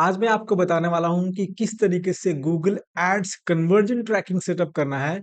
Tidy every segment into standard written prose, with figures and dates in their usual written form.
आज मैं आपको बताने वाला हूँ कि किस तरीके से Google ads conversion tracking setup करना है।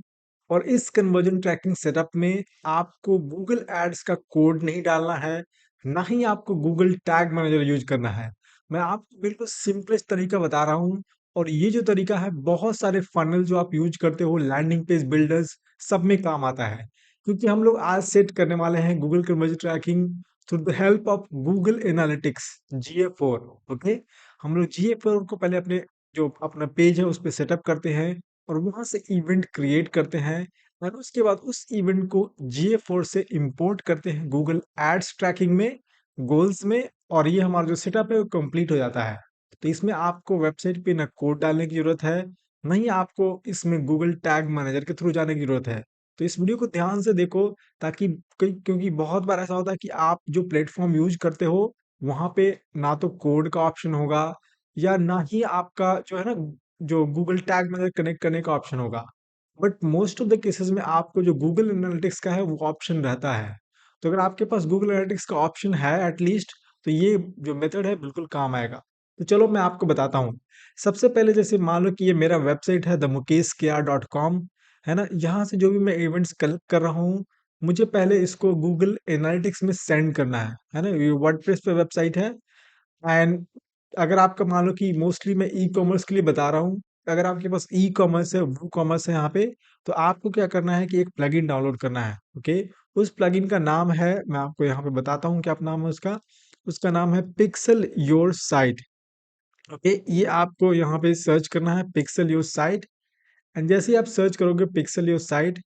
और इस कन्वर्जन ट्रैकिंग सेटअप में आपको गूगल एड्स का कोड नहीं डालना है, ना ही आपको गूगल टैग मैनेजर यूज करना है। मैं आपको बिल्कुल सिंपलेस्ट तरीका बता रहा हूँ। और ये जो तरीका है बहुत सारे फनल जो आप यूज करते हो, लैंडिंग पेज बिल्डर्स, सब में काम आता है। क्योंकि हम लोग आज सेट करने वाले हैं Google conversion tracking through the help of Google Analytics GA4। Okay, हम लोग GA4 को पहले अपने जो अपना पेज है उस पे सेटअप करते हैं और वहां से इवेंट क्रिएट करते हैं। और उसके बाद उस इवेंट को GA4 से इंपोर्ट करते हैं गूगल एड्स ट्रैकिंग में, गोल्स में। और ये हमारा जो सेटअप है वो कंप्लीट हो जाता है। तो इसमें आपको वेबसाइट पे ना कोड डालने की जरूरत है, ना ही आपको इसमें गूगल टैग मैनेजर के थ्रू जाने की जरूरत है। तो इस वीडियो को ध्यान से देखो, ताकि क्योंकि बहुत बार ऐसा होता है कि आप जो प्लेटफॉर्म यूज करते हो वहां पे ना तो कोड का ऑप्शन होगा, या ना ही आपका जो है ना जो गूगल टैग मैनेजर कनेक्ट करने का ऑप्शन होगा। But most of the cases में आपको जो गूगल एनालिटिक्स का है वो ऑप्शन रहता है। तो अगर आपके पास गूगल एनालिटिक्स का ऑप्शन है एटलीस्ट, तो ये जो मेथड है बिल्कुल काम आएगा। तो चलो मैं आपको बताता हूँ। सबसे पहले जैसे मान लो कि ये मेरा वेबसाइट है themukeshkr.com, है ना। यहाँ से जो भी मैं इवेंट्स कलेक्ट कर रहा हूँ, मुझे पहले इसको गूगल एनालिटिक्स में सेंड करना है ना। ये वर्डप्रेस पे वेबसाइट है। एंड अगर आपका मान लो कि मोस्टली मैं ई कॉमर्स के लिए बता रहा हूँ, अगर आपके पास ई कॉमर्स है, वो कॉमर्स है यहाँ पे, तो आपको क्या करना है कि एक प्लगइन डाउनलोड करना है। ओके, उस प्लगइन का नाम है, मैं आपको यहाँ पे बताता हूँ क्या नाम है उसका। उसका नाम है पिक्सल योर साइट। ओके, ये आपको यहाँ पे सर्च करना है पिक्सल योर साइट। एंड जैसे ही आप सर्च करोगे पिक्सल योर साइट,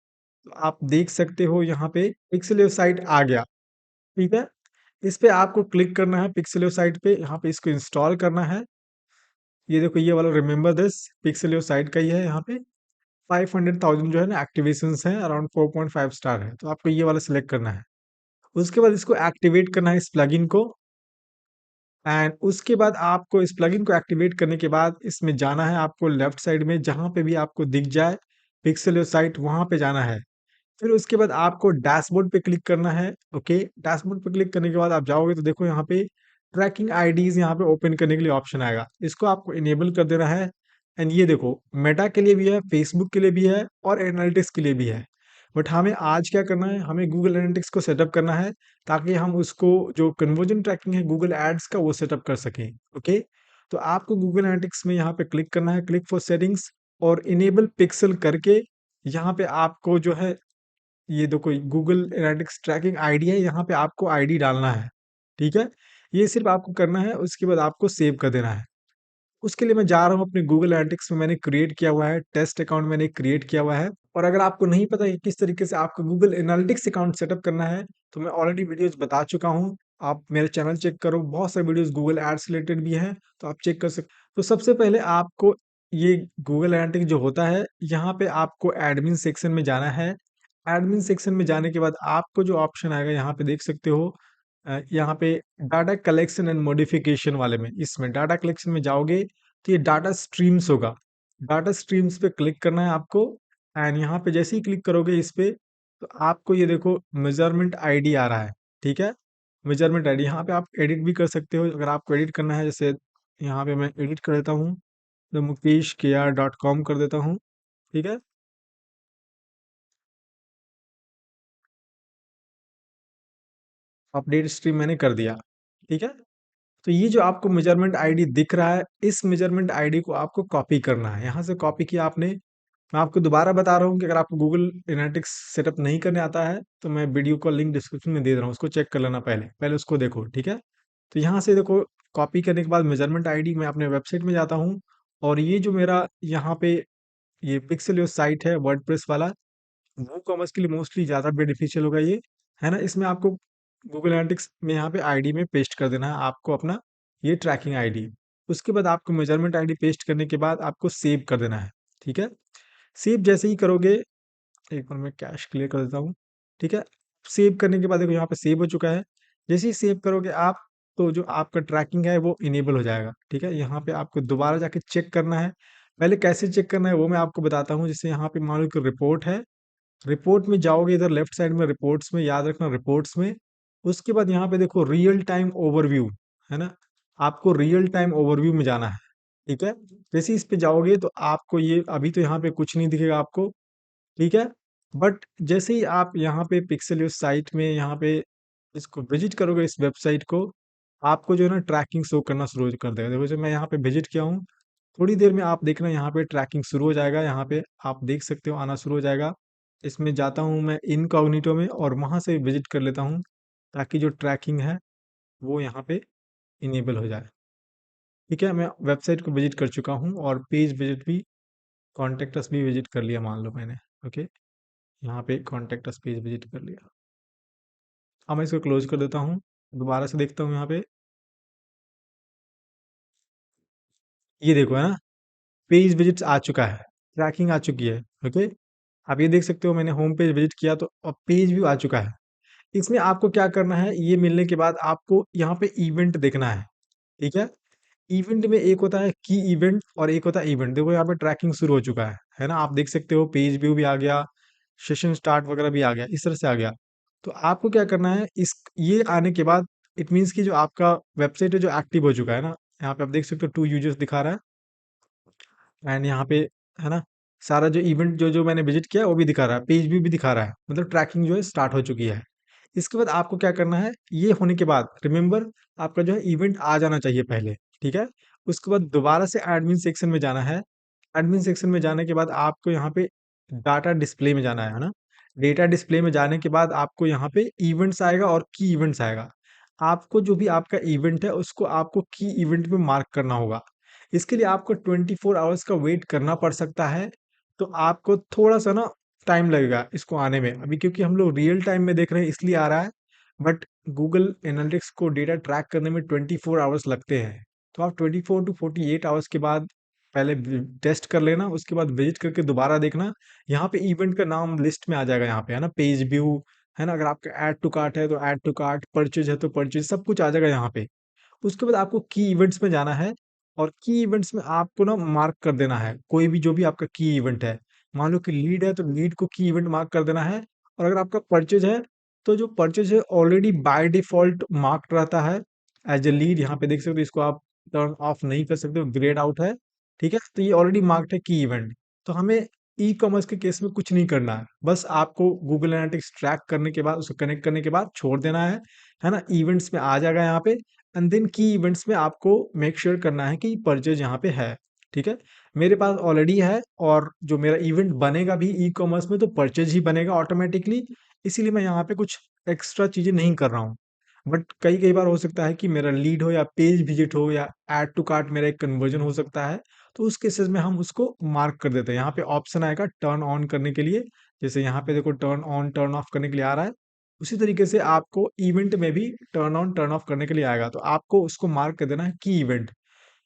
तो आप देख सकते हो यहाँ पे पिक्सल योर साइट आ गया। ठीक है, इस पे आपको क्लिक करना है पिक्सेल साइट पे, यहाँ पे इसको इंस्टॉल करना है। ये देखो ये वाला रिमेंबर दिस पिक्सेल साइट का ही है। यहाँ पे 500,000 जो है ना एक्टिवेशंस हैं, अराउंड 4.5 स्टार है, तो आपको ये वाला सिलेक्ट करना है। उसके बाद इसको एक्टिवेट करना है इस प्लगइन को। एंड उसके बाद आपको इस प्लगइन को एक्टिवेट करने के बाद इसमें जाना है आपको लेफ्ट साइड में, जहां पे भी आपको दिख जाए पिक्सेल साइट वहां पे जाना है। फिर उसके बाद आपको डैशबोर्ड पे क्लिक करना है। ओके, डैशबोर्ड पे क्लिक करने के बाद आप जाओगे तो देखो यहाँ पे ट्रैकिंग आईडीज यहाँ पे ओपन करने के लिए ऑप्शन आएगा, इसको आपको इनेबल कर देना है। एंड ये देखो मेटा के लिए भी है, फेसबुक के लिए भी है और एनालिटिक्स के लिए भी है। बट हमें आज क्या करना है, हमें गूगल एनालिटिक्स को सेटअप करना है, ताकि हम उसको जो कन्वर्जन ट्रैकिंग है गूगल एड्स का वो सेटअप कर सकें। ओके, तो आपको गूगल एनालिटिक्स में यहाँ पे क्लिक करना है, क्लिक फॉर सेटिंग्स, और इनेबल पिक्सल करके यहाँ पे आपको जो है ये देखो गूगल एनालिटिक्स ट्रैकिंग आईडी है, यहाँ पे आपको आईडी डालना है। ठीक है, ये सिर्फ आपको करना है, उसके बाद आपको सेव कर देना है। उसके लिए मैं जा रहा हूँ अपने गूगल एनालिटिक्स में, मैंने क्रिएट किया हुआ है टेस्ट अकाउंट, मैंने क्रिएट किया हुआ है। और अगर आपको नहीं पता कि किस तरीके से आपको गूगल एनालिटिक्स अकाउंट सेटअप करना है, तो मैं ऑलरेडी वीडियोस बता चुका हूँ। आप मेरे चैनल चेक करो, बहुत सारे वीडियोस गूगल एड्स रिलेटेड भी हैं, तो आप चेक कर सकते। तो सबसे पहले आपको ये गूगल एनालिटिक्स जो होता है, यहाँ पे आपको एडमिन सेक्शन में जाना है। एडमिन सेक्शन में जाने के बाद आपको जो ऑप्शन आएगा यहाँ पे देख सकते हो, यहाँ पे डाटा कलेक्शन एंड मॉडिफिकेशन वाले में, इसमें डाटा कलेक्शन में जाओगे तो ये डाटा स्ट्रीम्स होगा। डाटा स्ट्रीम्स पे क्लिक करना है आपको। एंड यहाँ पे जैसे ही क्लिक करोगे इस पे, तो आपको ये देखो मेजरमेंट आईडी आ रहा है। ठीक है, मेजरमेंट आईडी यहाँ पे आप एडिट भी कर सकते हो, अगर आपको एडिट करना है। जैसे यहाँ पे मैं एडिट कर देता हूँ, तो mukeshkr.com कर देता हूँ। ठीक है, अपडेट स्ट्रीम मैंने कर दिया। ठीक है, तो ये जो आपको मेजरमेंट आईडी दिख रहा है, इस मेजरमेंट आईडी को आपको कॉपी करना है। यहाँ से कॉपी किया आपने। मैं आपको दोबारा बता रहा हूँ कि अगर आपको गूगल एनालिटिक्स सेटअप नहीं करने आता है, तो मैं वीडियो का लिंक डिस्क्रिप्शन में दे रहा हूँ, उसको चेक कर लेना, पहले पहले उसको देखो। ठीक है, तो यहाँ से देखो कॉपी करने के बाद मेजरमेंट आईडी, मैं अपने वेबसाइट में जाता हूँ। और ये जो मेरा यहाँ पे ये पिक्सल योर साइट है वर्डप्रेस वाला, वो कॉमर्स के लिए मोस्टली ज़्यादा बेनिफिशियल होगा ये, है ना। इसमें आपको गूगल एनालिटिक्स में यहाँ पे आईडी में पेस्ट कर देना है आपको अपना ये ट्रैकिंग आईडी। उसके बाद आपको मेजरमेंट आईडी पेस्ट करने के बाद आपको सेव कर देना है। ठीक है, सेव जैसे ही करोगे, एक बार मैं कैश क्लियर कर देता हूँ। ठीक है, सेव करने के बाद देखो यहाँ पे सेव हो चुका है। जैसे ही सेव करोगे आप, तो जो आपका ट्रैकिंग है वो इनेबल हो जाएगा। ठीक है, यहाँ पे आपको दोबारा जाके चेक करना है। पहले कैसे चेक करना है वो मैं आपको बताता हूँ। जैसे यहाँ पे मान लो कि रिपोर्ट है, रिपोर्ट में जाओगे, इधर लेफ्ट साइड में रिपोर्ट्स में, याद रखना रिपोर्ट्स में। उसके बाद यहाँ पे देखो रियल टाइम ओवरव्यू, है ना। आपको रियल टाइम ओवरव्यू में जाना है, ठीक है? जैसे ही इस पे जाओगे तो आपको ये अभी तो यहाँ पे कुछ नहीं दिखेगा आपको, ठीक है? बट जैसे ही आप यहाँ पे पिक्सेल साइट में यहाँ पे इसको विजिट करोगे इस वेबसाइट को, आपको जो है ना ट्रैकिंग शो करना शुरू कर देगा। देखो जब मैं यहाँ पे विजिट किया हूँ, थोड़ी देर में आप देखना यहाँ पे ट्रैकिंग शुरू हो जाएगा। यहाँ पे आप देख सकते हो आना शुरू हो जाएगा। इसमें जाता हूँ मैं इनकॉग्निटो में और वहाँ से विजिट कर लेता हूँ, ताकि जो ट्रैकिंग है वो यहाँ पे इनेबल हो जाए। ठीक है, मैं वेबसाइट को विजिट कर चुका हूँ और पेज विजिट भी, कॉन्टेक्ट अस भी विजिट कर लिया मान लो मैंने। ओके, यहाँ पे कॉन्टेक्ट अस पेज विजिट कर लिया। अब मैं इसको क्लोज कर देता हूँ, दोबारा से देखता हूँ यहाँ पे। ये देखो है ना, पेज विजिट्स आ चुका है, ट्रैकिंग आ चुकी है। ओके, आप ये देख सकते हो मैंने होम पेज विजिट किया तो अब पेज व्यू आ चुका है। इसमें आपको क्या करना है, ये मिलने के बाद आपको यहाँ पे इवेंट देखना है, ठीक है? इवेंट में एक होता है की इवेंट और एक होता है इवेंट। देखो यहाँ पे ट्रैकिंग शुरू हो चुका है ना? आप देख सकते हो पेज व्यू भी आ गया, सेशन स्टार्ट वगैरह भी आ गया, इस तरह से आ गया। तो आपको क्या करना है, इस ये आने के बाद इट मीन्स कि जो आपका वेबसाइट है जो एक्टिव हो चुका है ना, यहाँ पे आप देख सकते हो 2 यूजर्स दिखा रहा है एंड यहाँ पे है ना, सारा जो इवेंट जो जो मैंने विजिट किया वो भी दिखा रहा है, पेज व्यू भी दिखा रहा है, मतलब ट्रैकिंग जो है स्टार्ट हो चुकी है। इसके बाद आपको क्या करना है, ये होने के बाद रिमेंबर आपका जो है इवेंट आ जाना चाहिए पहले, ठीक है? उसके बाद दोबारा से एडमिन सेक्शन में जाना है। एडमिन सेक्शन में जाने के बाद आपको यहाँ पे डाटा डिस्प्ले में जाना है ना? डेटा डिस्प्ले में जाने के बाद आपको यहाँ पे इवेंट्स आएगा और की इवेंट्स आएगा। आपको जो भी आपका इवेंट है उसको आपको की इवेंट में मार्क करना होगा। इसके लिए आपको 24 आवर्स का वेट करना पड़ सकता है। तो आपको थोड़ा-सा ना टाइम लगेगा इसको आने में। अभी क्योंकि हम लोग रियल टाइम में देख रहे हैं इसलिए आ रहा है। बट गूगल एनालिटिक्स को डेटा ट्रैक करने में 24 आवर्स लगते हैं। तो आप 24 टू 48 आवर्स के बाद पहले टेस्ट कर लेना, उसके बाद विजिट करके दोबारा देखना। यहाँ पे इवेंट का नाम लिस्ट में आ जाएगा, यहाँ पे है ना, पेज व्यू है ना, अगर आपका ऐड टू कार्ट है तो ऐड टू कार्ट, परचेज है तो परचेज, सब कुछ आ जाएगा यहाँ पे। उसके बाद आपको की इवेंट्स में जाना है और की इवेंट्स में आपको ना मार्क कर देना है कोई भी जो भी आपका की इवेंट है। मान लो कि लीड है तो लीड को की इवेंट मार्क कर देना है। और अगर आपका परचेज है तो जो परचेज है ऑलरेडी बाय डिफॉल्ट मार्क्ड रहता है एज ए लीड। यहाँ पे देख सकते हो, इसको आप टर्न ऑफ नहीं कर सकते हो, ग्रेड आउट है, ठीक है? तो ये ऑलरेडी मार्क्ड है की इवेंट। तो हमें ई कॉमर्स के केस में कुछ नहीं करना है, बस आपको गूगल एनालिटिक्स ट्रैक करने के बाद, उसको कनेक्ट करने के बाद छोड़ देना है ना? इवेंट्स में आ जाएगा यहाँ पे एंड देन की इवेंट्स में आपको मेक श्योर करना है कि परचेज यहाँ पे है, ठीक है? मेरे पास ऑलरेडी है और जो मेरा इवेंट बनेगा भी ई कॉमर्स में तो परचेज ही बनेगा ऑटोमेटिकली, इसीलिए मैं यहाँ पे कुछ एक्स्ट्रा चीजें नहीं कर रहा हूँ। बट कई कई बार हो सकता है कि मेरा लीड हो या पेज विजिट हो या ऐड टू कार्ट मेरा एक कन्वर्जन हो सकता है, तो उस केसेस में हम उसको मार्क कर देते हैं। यहाँ पे ऑप्शन आएगा टर्न ऑन करने के लिए, जैसे यहाँ पे देखो टर्न ऑन टर्न ऑफ करने के लिए आ रहा है, उसी तरीके से आपको इवेंट में भी टर्न ऑन टर्न ऑफ करने के लिए आएगा। तो आपको उसको मार्क कर देना है की इवेंट।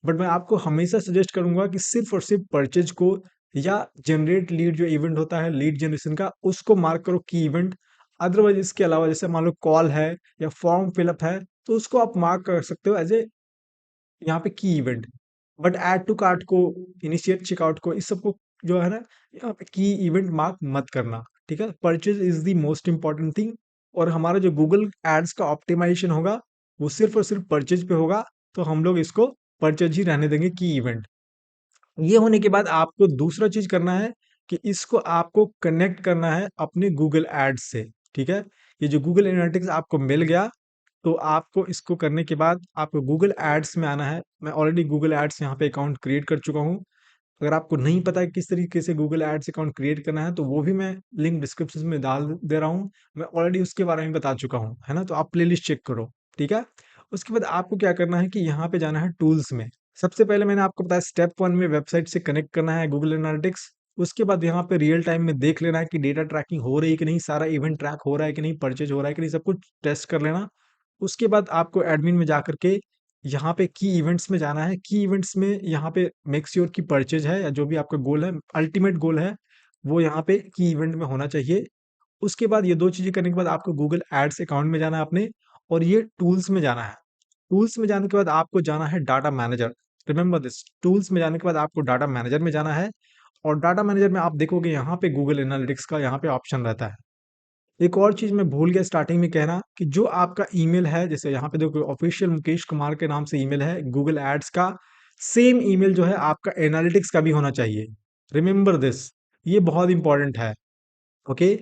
बट मैं आपको हमेशा सजेस्ट करूंगा कि सिर्फ और सिर्फ परचेज को या जनरेट लीड जो इवेंट होता है लीड जनरेशन का, उसको मार्क करो की इवेंट। अदरवाइज इसके अलावा जैसे मान लो कॉल है या फॉर्म फिलअप है तो उसको आप मार्क कर सकते हो एज ए यहाँ पे key event. But add to cart को, इनिशिएट चेकआउट को, इस सबको जो है ना, यहाँ पे की इवेंट मार्क मत करना, ठीक है? Purchase is the most important thing. और हमारा जो गूगल एड्स का ऑप्टिमाइजेशन होगा वो सिर्फ और सिर्फ परचेज पे होगा, तो हम लोग इसको परचेज ही रहने देंगे की इवेंट। ये होने के बाद आपको दूसरा चीज करना है कि इसको आपको कनेक्ट करना है अपने गूगल एड्स से, ठीक है? ये जो गूगल एनालिटिक्स आपको मिल गया, तो आपको इसको करने के बाद आपको गूगल एड्स में आना है। मैं ऑलरेडी गूगल एड्स यहाँ पे अकाउंट क्रिएट कर चुका हूँ। अगर आपको नहीं पता है किस तरीके से गूगल एड्स अकाउंट क्रिएट करना है तो वो भी मैं लिंक डिस्क्रिप्शन में डाल दे रहा हूँ। मैं ऑलरेडी उसके बारे में बता चुका हूँ, है ना? तो आप प्लेलिस्ट चेक करो, ठीक है? उसके बाद आपको क्या करना है कि यहाँ पे जाना है टूल्स में। सबसे पहले मैंने आपको बताया स्टेप 1 में वेबसाइट से कनेक्ट करना है गूगल एनालिटिक्स। उसके बाद यहाँ पे रियल टाइम में देख लेना है कि डेटा ट्रैकिंग हो रही है कि नहीं, सारा इवेंट ट्रैक हो रहा है कि नहीं, परचेज हो रहा है कि नहीं, सब कुछ टेस्ट कर लेना। उसके बाद आपको एडमिन में जाकर के यहाँ पे की इवेंट्स में जाना है। की इवेंट्स में यहाँ पे मेक श्योर की परचेज है या जो भी आपका गोल है, अल्टीमेट गोल है, वो यहाँ पे की इवेंट में होना चाहिए। उसके बाद ये दो चीजें करने के बाद आपको गूगल एड्स अकाउंट में जाना है अपने, और ये टूल्स में जाना है। टूल्स में जाने के बाद आपको जाना है data manager. Remember this, tools में जाने के बाद आपको डाटा मैनेजर में जाना है। और डाटा मैनेजर में आप देखोगे यहाँ पे गूगल एनालिटिक्स का यहाँ पे ऑप्शन रहता है। एक और चीज मैं भूल गया स्टार्टिंग में कहना कि जो आपका ईमेल है, जैसे यहाँ पे देखो ऑफिशियल मुकेश कुमार के नाम से ईमेल है गूगल एड्स का, सेम ईमेल जो है आपका एनालिटिक्स का भी होना चाहिए। रिमेंबर दिस, ये बहुत इंपॉर्टेंट है। ओके,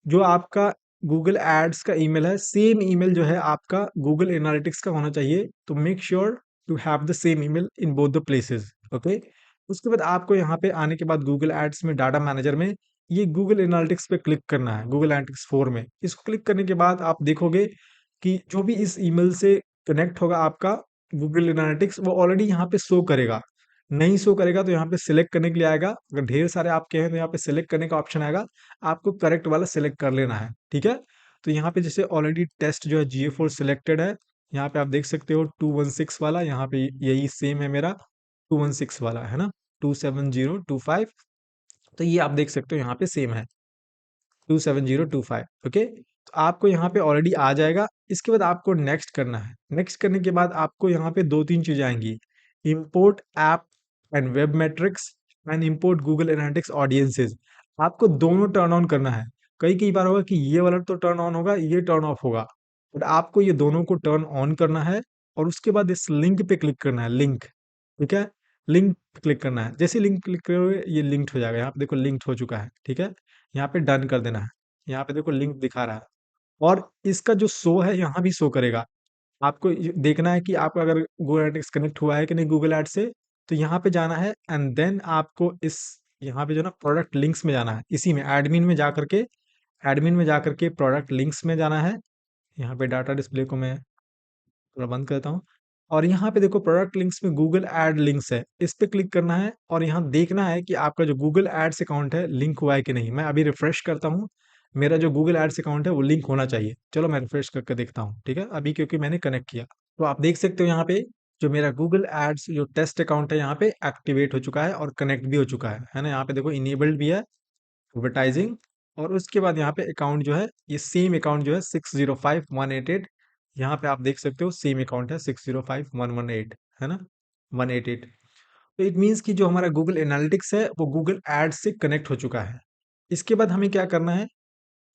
जो आपका गूगल एड्स का ईमेल है, सेम ईमेल जो है आपका गूगल एनालिटिक्स का होना चाहिए। तो make sure to have the same email in both the places. Okay, उसके बाद आपको यहाँ पे आने के बाद गूगल एड्स में डाटा मैनेजर में ये गूगल एनालिटिक्स पे क्लिक करना है, गूगल एनालिटिक्स 4 में। इसको क्लिक करने के बाद आप देखोगे कि जो भी इस ईमेल से कनेक्ट होगा आपका गूगल एनालिटिक्स, वो ऑलरेडी यहाँ पे शो करेगा। नहीं शो करेगा तो यहाँ पे सिलेक्ट करने के लिए आएगा, अगर ढेर सारे आपके हैं तो यहाँ पे सिलेक्ट करने का ऑप्शन आएगा, आपको करेक्ट वाला सिलेक्ट कर लेना है। ठीक है, तो यहाँ पे जैसे ऑलरेडी टेस्ट जो है GA4 सिलेक्टेड है, यहाँ पे आप देख सकते हो 216 वाला, यहाँ पे यही सेम है मेरा 216 वाला, है ना, 27025। तो ये आप देख सकते हो यहाँ पे सेम है 27025। ओके, तो आपको यहाँ पे ऑलरेडी आ जाएगा। इसके बाद आपको नेक्स्ट करना है। नेक्स्ट करने के बाद आपको यहाँ पे दो तीन चीजें आएंगी, import app and web matrix and import Google analytics audiences. आपको दोनों टर्न ऑन करना है। कई कई बार होगा कि ये वाला तो टर्न ऑन होगा, ये टर्न ऑफ होगा, बट आपको ये दोनों को टर्न ऑन करना है। और उसके बाद इस लिंक पे क्लिक करना है, लिंक। ठीक है, लिंक पे क्लिक करना है। जैसे लिंक क्लिक करोगे ये लिंक्ड हो जाएगा, यहाँ पे देखो लिंक्ड हो चुका है। ठीक है, यहाँ पे डन कर देना है। यहाँ पे देखो लिंक दिखा रहा है, और इसका जो शो है यहाँ भी शो करेगा। आपको देखना है कि आपका अगर गूगल एनालिटिक्स कनेक्ट हुआ है कि नहीं गूगल एड से। तो यहाँ पे जाना है एंड देन आपको इस यहाँ पे जो ना प्रोडक्ट लिंक्स में जाना है, इसी में एडमिन में जाकर के प्रोडक्ट लिंक्स में जाना है। यहाँ पे डाटा डिस्प्ले को मैं थोड़ा बंद करता हूँ। और यहाँ पे देखो प्रोडक्ट लिंक्स में गूगल एड लिंक्स है, इस पे क्लिक करना है और यहाँ देखना है कि आपका जो गूगल एड्स अकाउंट है लिंक हुआ है कि नहीं। मैं अभी रिफ्रेश करता हूँ, मेरा जो गूगल एड्स अकाउंट है वो लिंक होना चाहिए। चलो मैं रिफ्रेश करके देखता हूँ। ठीक है, अभी क्योंकि मैंने कनेक्ट किया, तो आप देख सकते हो यहाँ पे जो मेरा गूगल एड्स जो टेस्ट अकाउंट है यहाँ पे एक्टिवेट हो चुका है और कनेक्ट भी हो चुका है ना। यहाँ पे देखो इनेबल्ड भी है एडवर्टाइजिंग। और उसके बाद यहाँ पे अकाउंट जो है, ये सेम अकाउंट जो है 605188, यहाँ पे आप देख सकते हो सेम अकाउंट है 605118, है ना, 188। तो इट मीन्स कि जो हमारा गूगल एनालिटिक्स है वो गूगल एड्स से कनेक्ट हो चुका है। इसके बाद हमें क्या करना है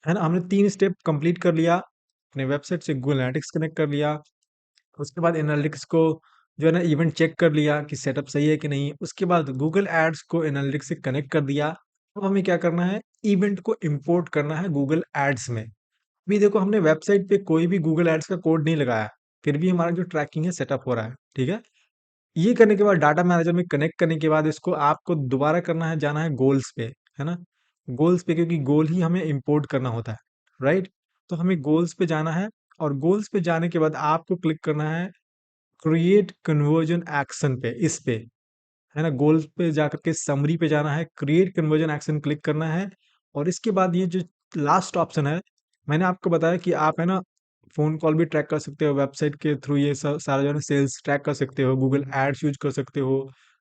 ना, हमने 3 स्टेप कंप्लीट कर लिया। अपने वेबसाइट से गूगल एनालिटिक्स कनेक्ट कर लिया, उसके बाद एनालिटिक्स को जो है ना इवेंट चेक कर लिया कि सेटअप सही है कि नहीं। उसके बाद गूगल एड्स को एनालिटिक्स से कनेक्ट कर दिया। अब हमें क्या करना है, इवेंट को इंपोर्ट करना है गूगल एड्स में। अभी देखो हमने वेबसाइट पे कोई भी गूगल एड्स का कोड नहीं लगाया, फिर भी हमारा जो ट्रैकिंग है सेटअप हो रहा है। ठीक है, ये करने के बाद डाटा मैनेजर में कनेक्ट करने के बाद इसको आपको दोबारा करना है, जाना है गोल्स पे, है ना, गोल्स पे, क्योंकि गोल ही हमें इंपोर्ट करना होता है, राइट। तो हमें गोल्स पे जाना है, और गोल्स पे जाने के बाद आपको क्लिक करना है क्रिएट कन्वर्जन एक्शन पे, इस पे, है ना, गोल पे जाकर के समरी पे जाना है, क्रिएट कन्वर्जन एक्शन क्लिक करना है। और इसके बाद ये जो लास्ट ऑप्शन है, मैंने आपको बताया कि आप है ना फोन कॉल भी ट्रैक कर सकते हो वेबसाइट के थ्रू, ये सब सारा जो है सेल्स ट्रैक कर सकते हो, गूगल एड्स यूज कर सकते हो,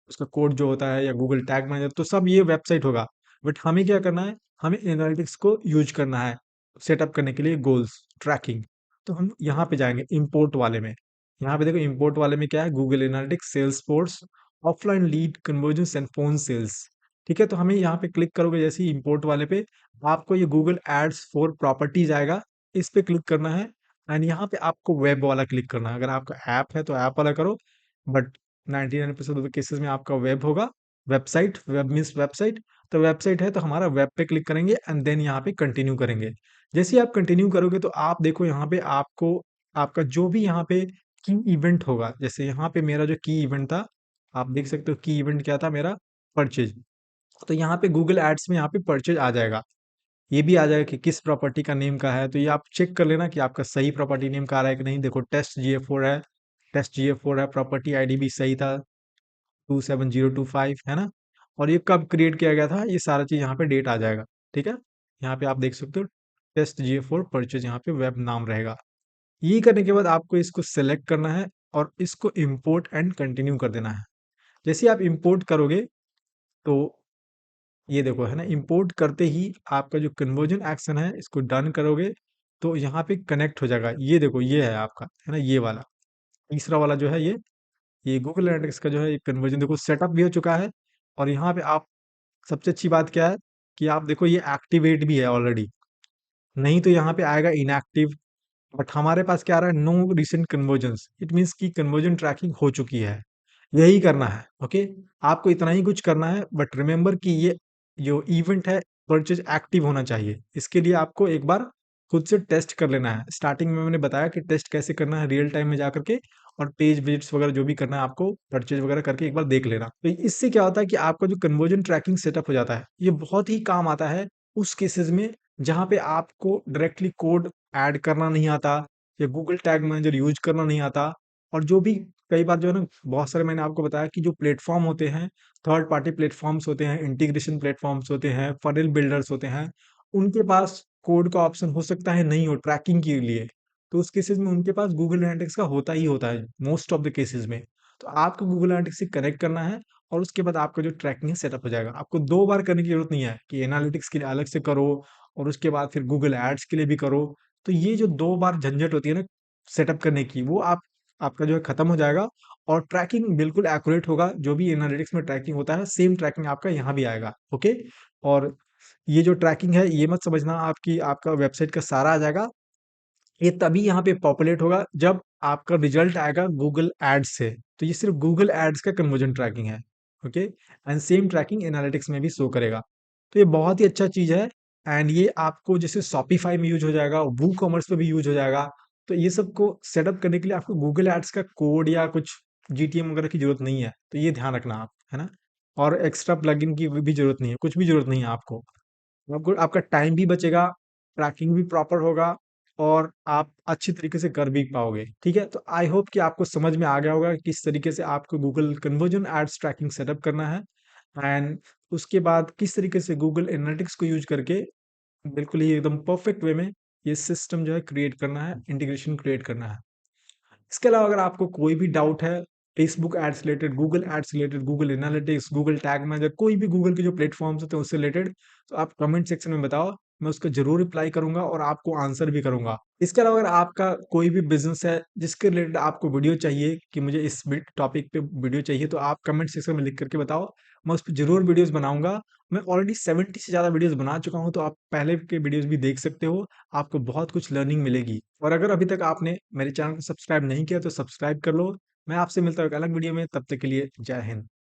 उसका कोड जो होता है या गूगल टैग मैनेजर, तो सब ये वेबसाइट होगा। बट हमें क्या करना है, हमें एनालिटिक्स को यूज करना है सेटअप करने के लिए गोल्स ट्रैकिंग। तो हम यहाँ पे जाएंगे इंपोर्ट वाले में। यहाँ पे देखो इंपोर्ट वाले में क्या है, Google Analytics, Salesforce, offline lead conversion and phone sales. ठीक है, तो हमें यहाँ पे क्लिक करोगे जैसे ही इंपोर्ट वाले पे, आपको ये गूगल एड्स फॉर प्रॉपर्टीज आएगा, इस पे क्लिक करना है। एंड यहाँ पे आपको वेब वाला क्लिक करना है। अगर आपका ऐप है तो ऐप वाला करो, बट 99% ऑफ द केसेस में आपका वेब होगा। वेबसाइट, वेब मीन्स वेबसाइट, तो वेबसाइट है तो हमारा वेब पे क्लिक करेंगे एंड देन यहाँ पे कंटिन्यू करेंगे। जैसे ही आप कंटिन्यू करोगे तो आप देखो यहाँ पे आपको आपका जो भी यहाँ पे की इवेंट होगा, जैसे यहाँ पे मेरा जो की इवेंट था, आप देख सकते हो की इवेंट क्या था मेरा, परचेज। तो यहाँ पे गूगल एड्स में यहाँ पे परचेज आ जाएगा, ये भी आ जाएगा कि किस प्रॉपर्टी का नेम का है। तो ये आप चेक कर लेना कि आपका सही प्रॉपर्टी नेम का आ रहा है कि नहीं। देखो टेस्ट GA4 है, टेस्ट GA4 है, प्रॉपर्टी आईडी भी सही था 27025, है ना। और ये कब क्रिएट किया गया था, ये सारा चीज यहाँ पे डेट आ जाएगा। ठीक है, यहाँ पे आप देख सकते हो टेस्ट GA4 परचेज, यहाँ पे वेब नाम रहेगा। ये करने के बाद आपको इसको सेलेक्ट करना है और इसको इंपोर्ट एंड कंटिन्यू कर देना है। जैसे आप इंपोर्ट करोगे तो ये देखो, है ना, इंपोर्ट करते ही आपका जो कन्वर्जन एक्शन है इसको डन करोगे तो यहाँ पे कनेक्ट हो जाएगा। ये देखो ये है आपका, है ना, ये वाला तीसरा वाला जो है ये गूगल एनालिटिक्स का जो है ये कन्वर्जन देखो सेटअप भी हो चुका है। और यहाँ पे आप सबसे अच्छी बात क्या है कि आप देखो ये एक्टिवेट भी है ऑलरेडी, नहीं तो यहाँ पे आएगा इनएक्टिव। बट हमारे पास क्या आ रहा है, no recent conversions, it means कि कन्वर्जन ट्रैकिंग हो चुकी है। यही करना है, ओके। आपको इतना ही कुछ करना है, बट रिमेंबर कि ये जो इवेंट है परचेज एक्टिव होना चाहिए। इसके लिए आपको एक बार खुद से टेस्ट कर लेना है। स्टार्टिंग में मैंने बताया कि टेस्ट कैसे करना है, रियल टाइम में जा करके, और पेज विजिट्स वगैरह जो भी करना है आपको परचेज वगैरह करके एक बार देख लेना। तो इससे क्या होता है कि आपका जो कन्वर्जन ट्रैकिंग सेटअप हो जाता है, ये बहुत ही काम आता है उस केसेस में जहाँ पे आपको डायरेक्टली कोड ऐड करना नहीं आता, या गूगल टैग मैनेजर यूज करना नहीं आता। और जो भी कई बार जो है ना, बहुत सारे मैंने आपको बताया कि जो प्लेटफॉर्म होते हैं, थर्ड पार्टी प्लेटफॉर्म्स होते हैं, इंटीग्रेशन प्लेटफॉर्म्स होते हैं, फनेल बिल्डर्स होते हैं, उनके पास कोड का ऑप्शन हो सकता है नहीं हो ट्रैकिंग के लिए। तो उस केसेस में उनके पास गूगल एनालिटिक्स का होता ही होता है मोस्ट ऑफ द केसेस में। तो आपको गूगल एनालिटिक्स से कनेक्ट करना है, और उसके बाद आपका जो ट्रैकिंग है सेटअप हो जाएगा। आपको दो बार करने की जरूरत नहीं है कि एनालिटिक्स के लिए अलग से करो और उसके बाद फिर गूगल एड्स के लिए भी करो। तो ये जो दो बार झंझट होती है ना सेटअप करने की, वो आपका जो है खत्म हो जाएगा, और ट्रैकिंग बिल्कुल एक्यूरेट होगा। जो भी एनालिटिक्स में ट्रैकिंग होता है, सेम ट्रैकिंग आपका यहाँ भी आएगा, ओके। और ये जो ट्रैकिंग है, ये मत समझना आपकी आपका वेबसाइट का सारा आ जाएगा। ये तभी यहाँ पे पॉपुलेट होगा जब आपका रिजल्ट आएगा गूगल एड्स से। तो ये सिर्फ गूगल एड्स का कन्वर्जन ट्रैकिंग है, okay. And same tracking Analytics में भी शो करेगा। तो ये बहुत ही अच्छा चीज है। एंड ये आपको जैसे शॉपिफाई में यूज हो जाएगा, वू कॉमर्स पे भी यूज हो जाएगा। तो ये सबको सेटअप करने के लिए आपको गूगल एड्स का कोड या कुछ जीटीएम वगैरह की जरूरत नहीं है। तो ये ध्यान रखना आप, है ना। और एक्स्ट्रा प्लगइन की भी जरूरत नहीं है, कुछ भी जरूरत नहीं है आपको। आपको आपका टाइम भी बचेगा, ट्रैकिंग भी प्रॉपर होगा, और आप अच्छी तरीके से कर भी पाओगे, ठीक है। तो आई होप कि आपको समझ में आ गया होगा कि किस तरीके से आपको Google conversion ads tracking setup करना है। एंड उसके बाद किस तरीके से गूगल एनालिटिक्स को यूज करके बिल्कुल ही एकदम परफेक्ट वे में ये सिस्टम जो है क्रिएट करना है, इंटीग्रेशन क्रिएट करना है। इसके अलावा अगर आपको कोई भी डाउट है Facebook ads related, Google ads related, Google Analytics, Google tag manager, कोई भी गूगल के जो प्लेटफॉर्म्स होते हैं उससे रिलेटेड, तो आप कमेंट सेक्शन में बताओ। मैं उसका जरूर रिप्लाई करूंगा और आपको आंसर भी करूंगा। इसके अलावा अगर आपका कोई भी बिजनेस है जिसके रिलेटेड आपको वीडियो चाहिए कि मुझे इस टॉपिक पे वीडियो चाहिए, तो आप कमेंट सेक्शन में लिख करके बताओ। मैं उस पर जरूर वीडियोस बनाऊंगा। मैं ऑलरेडी 70 से ज़्यादा वीडियोस बना चुका हूं, तो आप पहले के वीडियोस भी देख सकते हो। आपको बहुत कुछ लर्निंग मिलेगी। और अगर अभी तक आपने मेरे चैनल को सब्सक्राइब नहीं किया तो सब्सक्राइब कर लो। मैं आपसे मिलता हूँ एक अलग वीडियो में, तब तक के लिए जय हिंद।